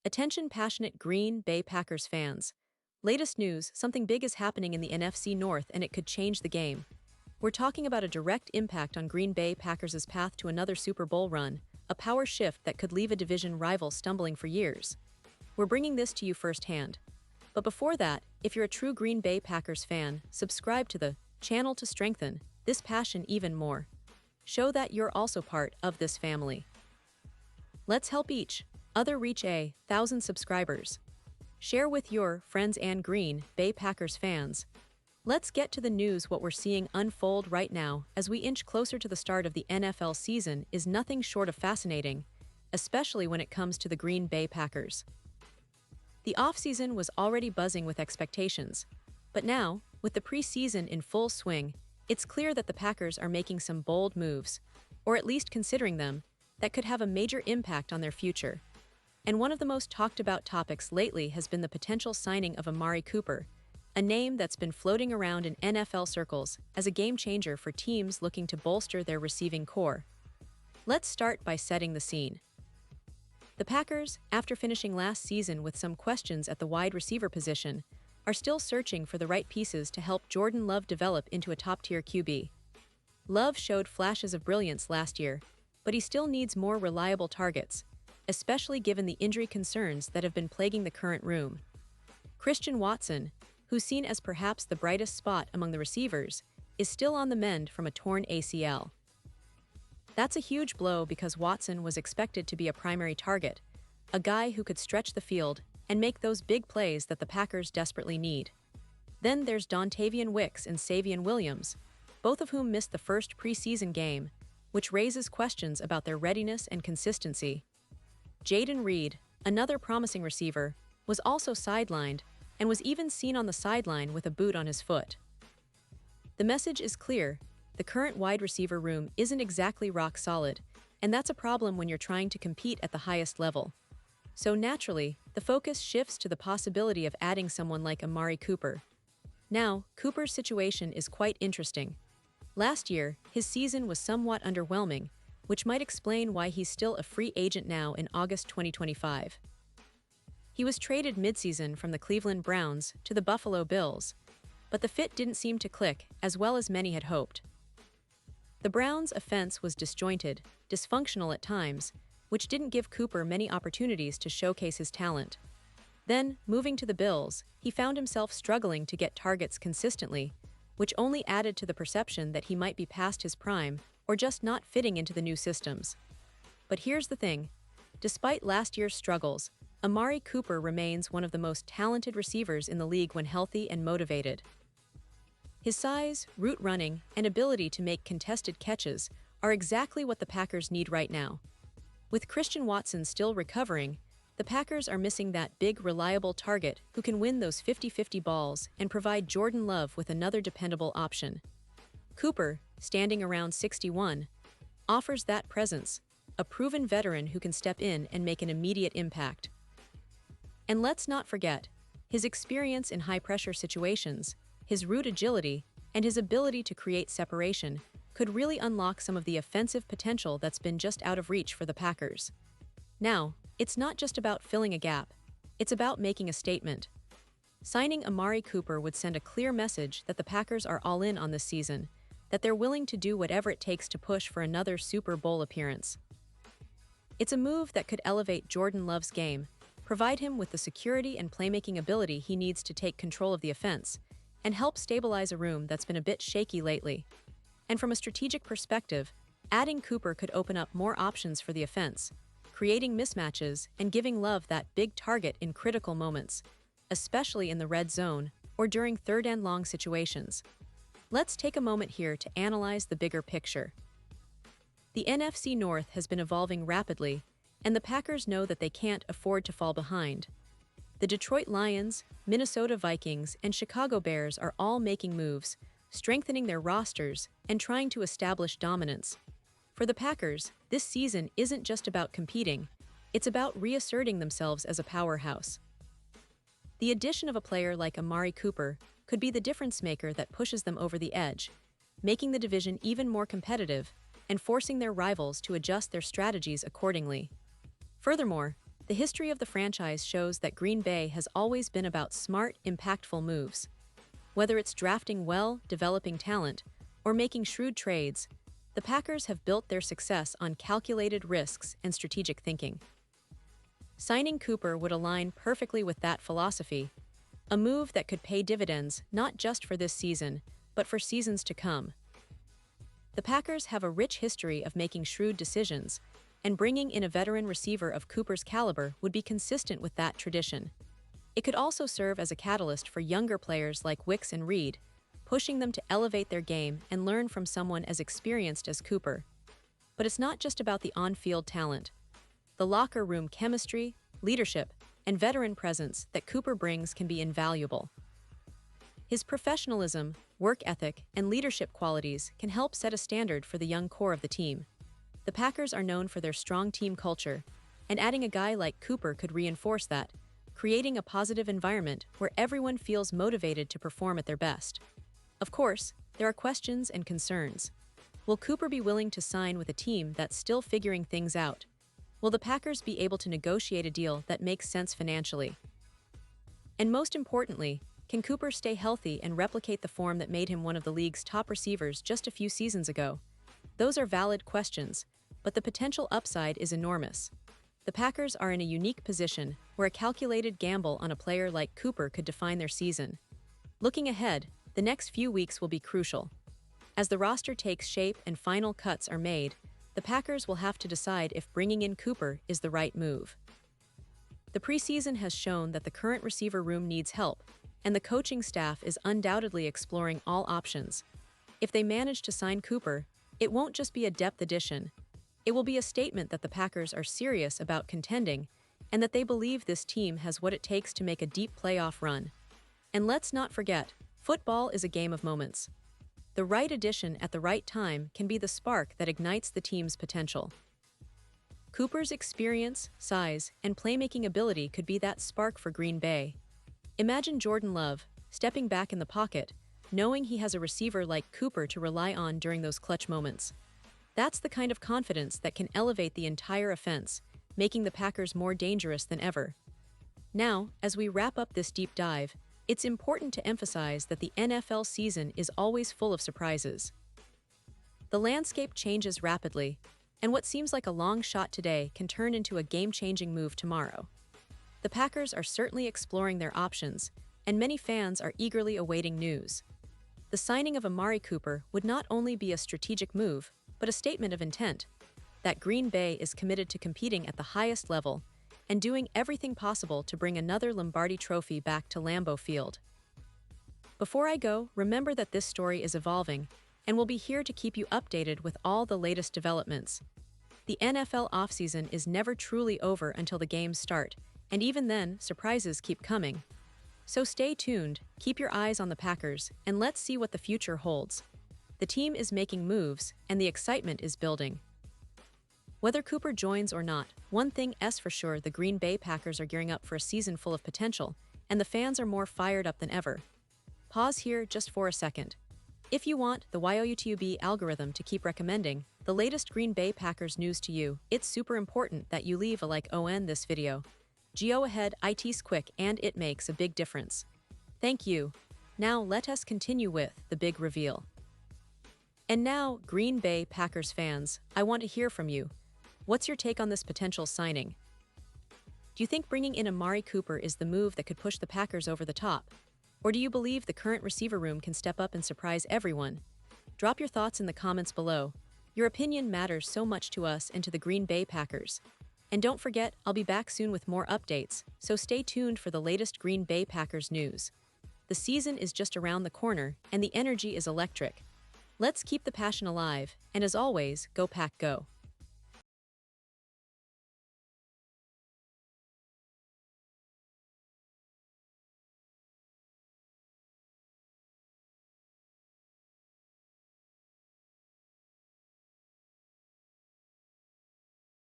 Attention passionate Green Bay Packers fans. Latest news, something big is happening in the NFC North and it could change the game. We're talking about a direct impact on Green Bay Packers' path to another Super Bowl run, a power shift that could leave a division rival stumbling for years. We're bringing this to you firsthand. But before that, if you're a true Green Bay Packers fan, subscribe to the channel to strengthen this passion even more. Show that you're also part of this family. Let's help each other reach 1,000 subscribers. Share with your friends and Green Bay Packers fans. Let's get to the news. What we're seeing unfold right now as we inch closer to the start of the NFL season is nothing short of fascinating, especially when it comes to the Green Bay Packers. The offseason was already buzzing with expectations, but now, with the preseason in full swing, it's clear that the Packers are making some bold moves, or at least considering them, that could have a major impact on their future. And one of the most talked about topics lately has been the potential signing of Amari Cooper, a name that's been floating around in NFL circles as a game changer for teams looking to bolster their receiving core. Let's start by setting the scene. The Packers, after finishing last season with some questions at the wide receiver position, are still searching for the right pieces to help Jordan Love develop into a top-tier QB. Love showed flashes of brilliance last year, but he still needs more reliable targets, especially given the injury concerns that have been plaguing the current room. Christian Watson, who's seen as perhaps the brightest spot among the receivers, is still on the mend from a torn ACL. That's a huge blow because Watson was expected to be a primary target, a guy who could stretch the field and make those big plays that the Packers desperately need. Then there's Dontavian Wicks and Savion Williams, both of whom missed the first preseason game, which raises questions about their readiness and consistency. Jayden Reed, another promising receiver, was also sidelined and was even seen on the sideline with a boot on his foot. The message is clear: the current wide receiver room isn't exactly rock solid, and that's a problem when you're trying to compete at the highest level. So naturally, the focus shifts to the possibility of adding someone like Amari Cooper. Now, Cooper's situation is quite interesting. Last year, his season was somewhat underwhelming, which might explain why he's still a free agent now in August 2025. He was traded midseason from the Cleveland Browns to the Buffalo Bills, but the fit didn't seem to click as well as many had hoped. The Browns' offense was disjointed, dysfunctional at times, which didn't give Cooper many opportunities to showcase his talent. Then, moving to the Bills, he found himself struggling to get targets consistently, which only added to the perception that he might be past his prime or just not fitting into the new systems. But here's the thing: despite last year's struggles, Amari Cooper remains one of the most talented receivers in the league when healthy and motivated. His size, route running, and ability to make contested catches are exactly what the Packers need right now. With Christian Watson still recovering, the Packers are missing that big, reliable target who can win those 50-50 balls and provide Jordan Love with another dependable option. Cooper, standing around 6'1", offers that presence, a proven veteran who can step in and make an immediate impact. And let's not forget, his experience in high-pressure situations, his route agility, and his ability to create separation could really unlock some of the offensive potential that's been just out of reach for the Packers. Now, it's not just about filling a gap, it's about making a statement. Signing Amari Cooper would send a clear message that the Packers are all in on this season, that they're willing to do whatever it takes to push for another Super Bowl appearance. It's a move that could elevate Jordan Love's game, provide him with the security and playmaking ability he needs to take control of the offense, and help stabilize a room that's been a bit shaky lately. And from a strategic perspective, adding Cooper could open up more options for the offense, creating mismatches and giving Love that big target in critical moments, especially in the red zone or during third-and-long situations. Let's take a moment here to analyze the bigger picture. The NFC North has been evolving rapidly, and the Packers know that they can't afford to fall behind. The Detroit Lions, Minnesota Vikings, and Chicago Bears are all making moves, strengthening their rosters and trying to establish dominance. For the Packers, this season isn't just about competing, it's about reasserting themselves as a powerhouse. The addition of a player like Amari Cooper could be the difference maker that pushes them over the edge, making the division even more competitive and forcing their rivals to adjust their strategies accordingly. Furthermore, The history of the franchise shows that Green Bay has always been about smart, impactful moves. Whether it's drafting well, developing talent, or making shrewd trades, the Packers have built their success on calculated risks and strategic thinking. Signing Cooper would align perfectly with that philosophy, a move that could pay dividends not just for this season, but for seasons to come. The Packers have a rich history of making shrewd decisions, and bringing in a veteran receiver of Cooper's caliber would be consistent with that tradition. It could also serve as a catalyst for younger players like Wicks and Reed, pushing them to elevate their game and learn from someone as experienced as Cooper. But it's not just about the on-field talent. The locker room chemistry, leadership, and veteran presence that Cooper brings can be invaluable. His professionalism, work ethic, and leadership qualities can help set a standard for the young core of the team. The Packers are known for their strong team culture, and adding a guy like Cooper could reinforce that, creating a positive environment where everyone feels motivated to perform at their best. Of course, there are questions and concerns. Will Cooper be willing to sign with a team that's still figuring things out? Will the Packers be able to negotiate a deal that makes sense financially? And most importantly, can Cooper stay healthy and replicate the form that made him one of the league's top receivers just a few seasons ago? Those are valid questions, but the potential upside is enormous. The Packers are in a unique position where a calculated gamble on a player like Cooper could define their season. Looking ahead, the next few weeks will be crucial. As the roster takes shape and final cuts are made, the Packers will have to decide if bringing in Cooper is the right move. The preseason has shown that the current receiver room needs help, and the coaching staff is undoubtedly exploring all options. If they manage to sign Cooper, it won't just be a depth addition. It will be a statement that the Packers are serious about contending and that they believe this team has what it takes to make a deep playoff run. And let's not forget, football is a game of moments. The right addition at the right time can be the spark that ignites the team's potential. Cooper's experience, size, and playmaking ability could be that spark for Green Bay. Imagine Jordan Love stepping back in the pocket, knowing he has a receiver like Cooper to rely on during those clutch moments. That's the kind of confidence that can elevate the entire offense, making the Packers more dangerous than ever. Now, as we wrap up this deep dive, it's important to emphasize that the NFL season is always full of surprises. The landscape changes rapidly, and what seems like a long shot today can turn into a game-changing move tomorrow. The Packers are certainly exploring their options, and many fans are eagerly awaiting news. The signing of Amari Cooper would not only be a strategic move, but a statement of intent that Green Bay is committed to competing at the highest level and doing everything possible to bring another Lombardi Trophy back to Lambeau Field. Before I go, remember that this story is evolving, and we'll be here to keep you updated with all the latest developments. The NFL offseason is never truly over until the games start, and even then, surprises keep coming. So stay tuned, keep your eyes on the Packers, and let's see what the future holds. The team is making moves, and the excitement is building. Whether Cooper joins or not, one thing is for sure: the Green Bay Packers are gearing up for a season full of potential, and the fans are more fired up than ever. Pause here just for a second. If you want the YouTube algorithm to keep recommending the latest Green Bay Packers news to you, it's super important that you leave a like on this video. Go ahead, it's quick and it makes a big difference. Thank you. Now let us continue with the big reveal. And now, Green Bay Packers fans, I want to hear from you. What's your take on this potential signing? Do you think bringing in Amari Cooper is the move that could push the Packers over the top? Or do you believe the current receiver room can step up and surprise everyone? Drop your thoughts in the comments below. Your opinion matters so much to us and to the Green Bay Packers. And don't forget, I'll be back soon with more updates, so stay tuned for the latest Green Bay Packers news. The season is just around the corner, and the energy is electric. Let's keep the passion alive, and as always, go Pack Go!